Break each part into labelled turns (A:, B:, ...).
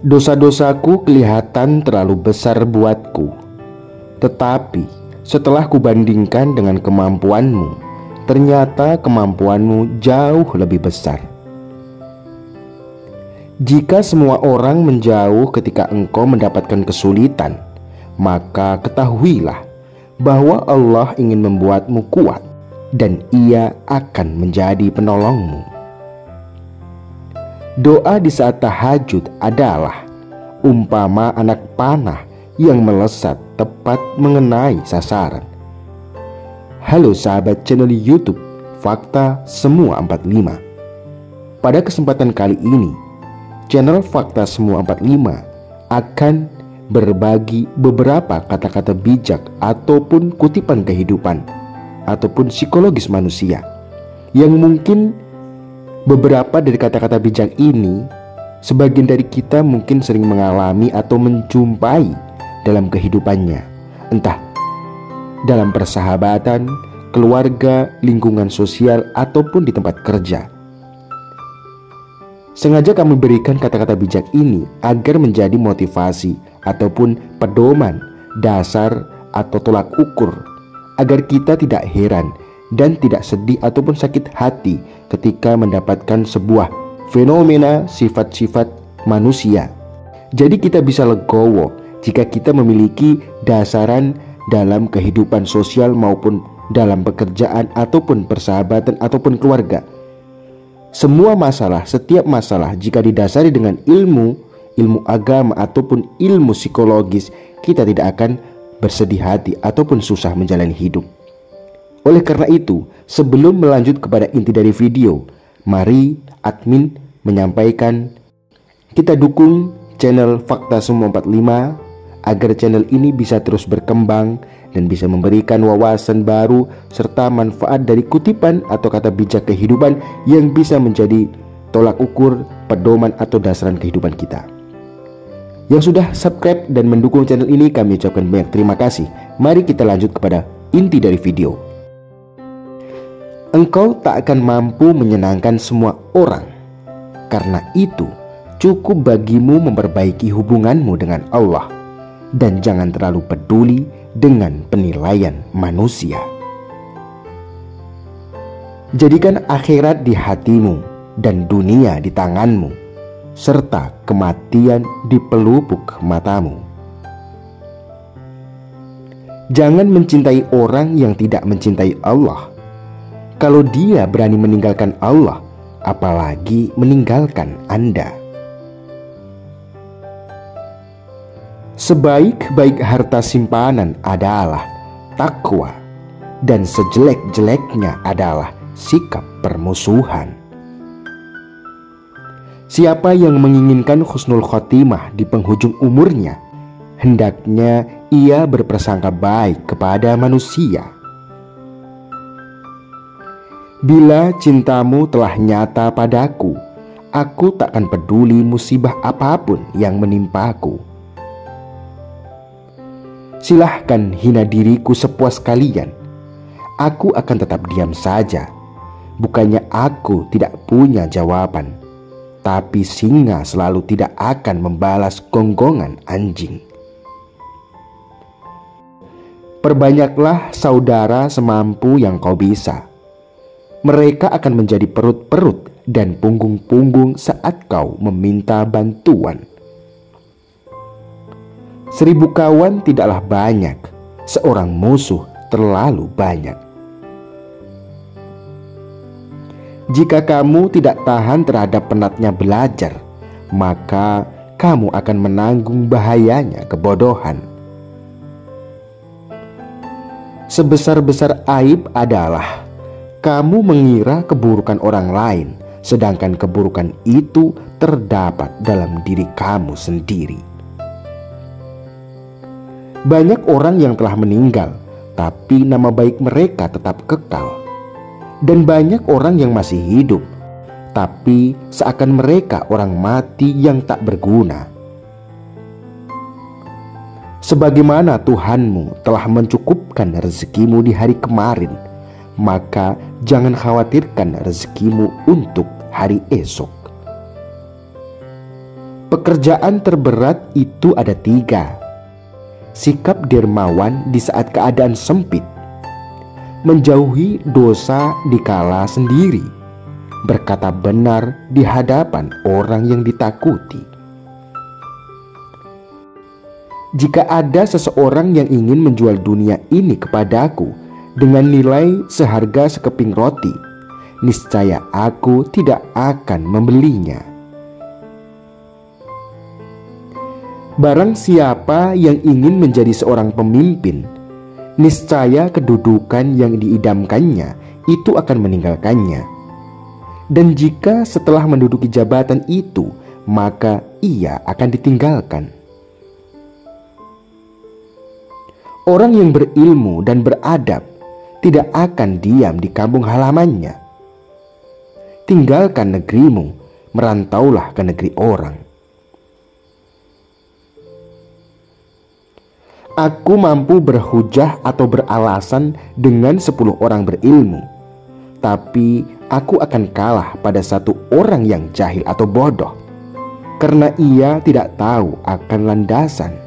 A: Dosa-dosaku kelihatan terlalu besar buatku, tetapi setelah kubandingkan dengan kemampuanmu, ternyata kemampuanmu jauh lebih besar. Jika semua orang menjauh ketika engkau mendapatkan kesulitan, maka ketahuilah bahwa Allah ingin membuatmu kuat dan Ia akan menjadi penolongmu. Doa di saat tahajud adalah umpama anak panah yang melesat tepat mengenai sasaran. Halo sahabat channel YouTube Fakta Semua 45. Pada kesempatan kali ini, channel Fakta Semua 45 akan berbagi beberapa kata-kata bijak ataupun kutipan kehidupan ataupun psikologis manusia yang mungkin beberapa dari kata-kata bijak ini sebagian dari kita mungkin sering mengalami atau menjumpai dalam kehidupannya, entah dalam persahabatan, keluarga, lingkungan sosial, ataupun di tempat kerja. Sengaja kami berikan kata-kata bijak ini agar menjadi motivasi ataupun pedoman dasar atau tolak ukur, agar kita tidak heran dan tidak sedih ataupun sakit hati ketika mendapatkan sebuah fenomena sifat-sifat manusia. Jadi kita bisa legowo jika kita memiliki dasaran dalam kehidupan sosial maupun dalam pekerjaan ataupun persahabatan ataupun keluarga. Semua masalah, setiap masalah jika didasari dengan ilmu agama ataupun ilmu psikologis, kita tidak akan bersedih hati ataupun susah menjalani hidup. Oleh karena itu, sebelum melanjut kepada inti dari video, mari admin menyampaikan kita dukung channel Fakta Semua 45 agar channel ini bisa terus berkembang dan bisa memberikan wawasan baru serta manfaat dari kutipan atau kata bijak kehidupan yang bisa menjadi tolak ukur, pedoman atau dasaran kehidupan kita. Yang sudah subscribe dan mendukung channel ini, kami ucapkan banyak terima kasih. Mari kita lanjut kepada inti dari video. Engkau tak akan mampu menyenangkan semua orang. Karena itu, cukup bagimu memperbaiki hubunganmu dengan Allah dan jangan terlalu peduli dengan penilaian manusia. Jadikan akhirat di hatimu dan dunia di tanganmu, serta kematian di pelupuk matamu. Jangan mencintai orang yang tidak mencintai Allah. Kalau dia berani meninggalkan Allah, apalagi meninggalkan Anda. Sebaik-baik harta simpanan adalah takwa, dan sejelek-jeleknya adalah sikap permusuhan. Siapa yang menginginkan husnul khotimah di penghujung umurnya, hendaknya ia berprasangka baik kepada manusia. Bila cintamu telah nyata padaku, aku takkan peduli musibah apapun yang menimpaku. Silahkan hina diriku sepuas kalian, aku akan tetap diam saja. Bukannya aku tidak punya jawaban, tapi singa selalu tidak akan membalas gonggongan anjing. Perbanyaklah saudara semampu yang kau bisa. Mereka akan menjadi perut-perut dan punggung-punggung saat kau meminta bantuan. 1000 kawan tidaklah banyak, seorang musuh terlalu banyak. Jika kamu tidak tahan terhadap penatnya belajar, maka kamu akan menanggung bahayanya kebodohan. Sebesar-besar aib adalah kamu mengira keburukan orang lain, sedangkan keburukan itu terdapat dalam diri kamu sendiri. Banyak orang yang telah meninggal, tapi nama baik mereka tetap kekal. Dan banyak orang yang masih hidup, tapi seakan mereka orang mati yang tak berguna. Sebagaimana Tuhanmu telah mencukupkan rezekimu di hari kemarin, maka jangan khawatirkan rezekimu untuk hari esok. Pekerjaan terberat itu ada 3. Sikap dermawan di saat keadaan sempit, menjauhi dosa dikala sendiri, berkata benar di hadapan orang yang ditakuti. Jika ada seseorang yang ingin menjual dunia ini kepadaku dengan nilai seharga sekeping roti, niscaya aku tidak akan membelinya. Barang siapa yang ingin menjadi seorang pemimpin, niscaya kedudukan yang diidamkannya itu akan meninggalkannya. Dan jika setelah menduduki jabatan itu, maka ia akan ditinggalkan. Orang yang berilmu dan beradab tidak akan diam di kampung halamannya. Tinggalkan negerimu, merantaulah ke negeri orang. Aku mampu berhujah atau beralasan dengan 10 orang berilmu, tapi aku akan kalah pada 1 orang yang jahil atau bodoh, karena ia tidak tahu akan landasan.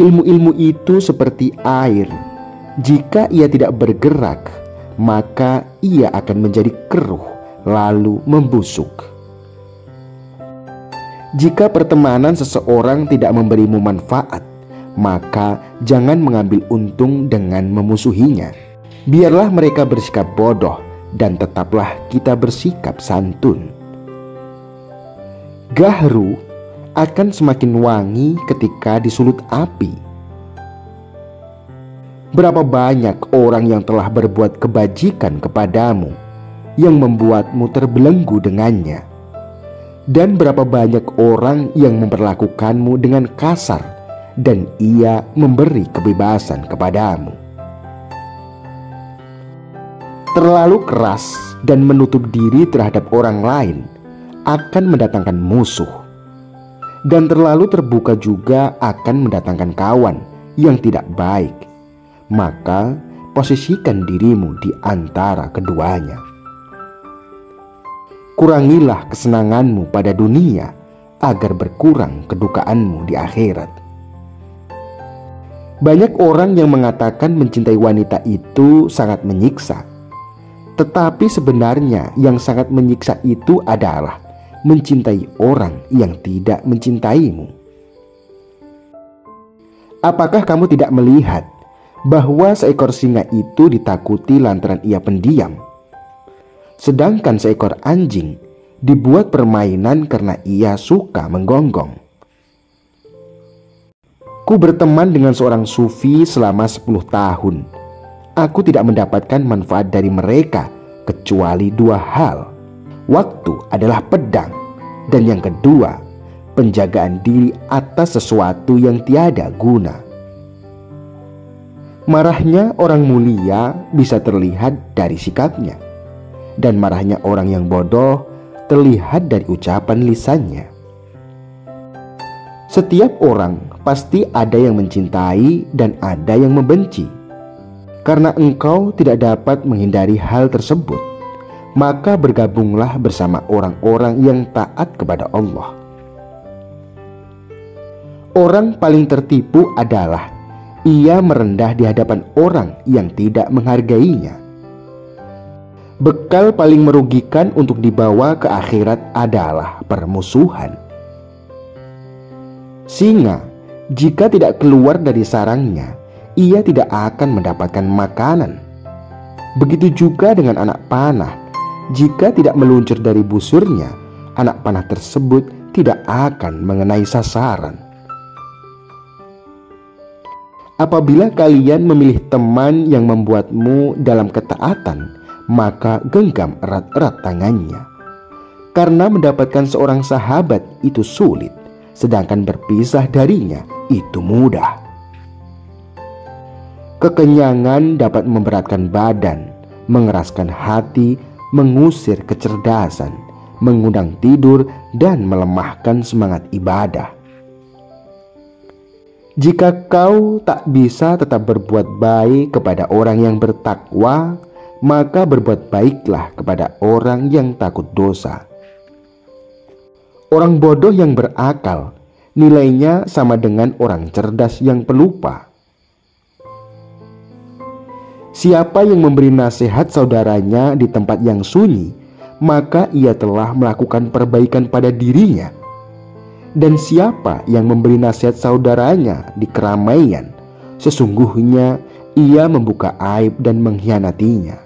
A: Ilmu-ilmu itu seperti air, jika ia tidak bergerak, maka ia akan menjadi keruh lalu membusuk. Jika pertemanan seseorang tidak memberimu manfaat, maka jangan mengambil untung dengan memusuhinya. Biarlah mereka bersikap bodoh dan tetaplah kita bersikap santun. Gahru akan semakin wangi ketika disulut api. Berapa banyak orang yang telah berbuat kebajikan kepadamu yang membuatmu terbelenggu dengannya, dan berapa banyak orang yang memperlakukanmu dengan kasar dan ia memberi kebebasan kepadamu. Terlalu keras dan menutup diri terhadap orang lain akan mendatangkan musuh, dan terlalu terbuka juga akan mendatangkan kawan yang tidak baik. Maka posisikan dirimu di antara keduanya. Kurangilah kesenanganmu pada dunia agar berkurang kedukaanmu di akhirat. Banyak orang yang mengatakan mencintai wanita itu sangat menyiksa, tetapi sebenarnya yang sangat menyiksa itu adalah mencintai orang yang tidak mencintaimu. Apakah kamu tidak melihat bahwa seekor singa itu ditakuti lantaran ia pendiam, sedangkan seekor anjing dibuat permainan karena ia suka menggonggong? Ku berteman dengan seorang sufi selama 10 tahun. Aku tidak mendapatkan manfaat dari mereka kecuali 2 hal. Waktu adalah pedang, dan yang kedua, penjagaan diri atas sesuatu yang tiada guna. Marahnya orang mulia bisa terlihat dari sikapnya, dan marahnya orang yang bodoh terlihat dari ucapan lisannya. Setiap orang pasti ada yang mencintai dan ada yang membenci. Karena engkau tidak dapat menghindari hal tersebut, maka bergabunglah bersama orang-orang yang taat kepada Allah. Orang paling tertipu adalah ia merendah di hadapan orang yang tidak menghargainya. Bekal paling merugikan untuk dibawa ke akhirat adalah permusuhan. Singa, jika tidak keluar dari sarangnya, ia tidak akan mendapatkan makanan. Begitu juga dengan anak panah, jika tidak meluncur dari busurnya, anak panah tersebut tidak akan mengenai sasaran. Apabila kalian memilih teman yang membuatmu dalam ketaatan, maka genggam erat-erat tangannya. Karena mendapatkan seorang sahabat itu sulit, sedangkan berpisah darinya itu mudah. Kekenyangan dapat memberatkan badan, mengeraskan hati, mengusir kecerdasan, mengundang tidur, dan melemahkan semangat ibadah. Jika kau tak bisa tetap berbuat baik kepada orang yang bertakwa, maka berbuat baiklah kepada orang yang takut dosa. Orang bodoh yang berakal nilainya sama dengan orang cerdas yang pelupa. Siapa yang memberi nasihat saudaranya di tempat yang sunyi, maka ia telah melakukan perbaikan pada dirinya. Dan siapa yang memberi nasihat saudaranya di keramaian, sesungguhnya ia membuka aib dan mengkhianatinya.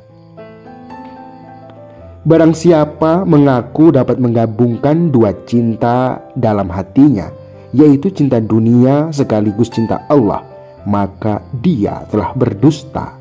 A: Barang siapa mengaku dapat menggabungkan dua cinta dalam hatinya, yaitu cinta dunia sekaligus cinta Allah, maka dia telah berdusta.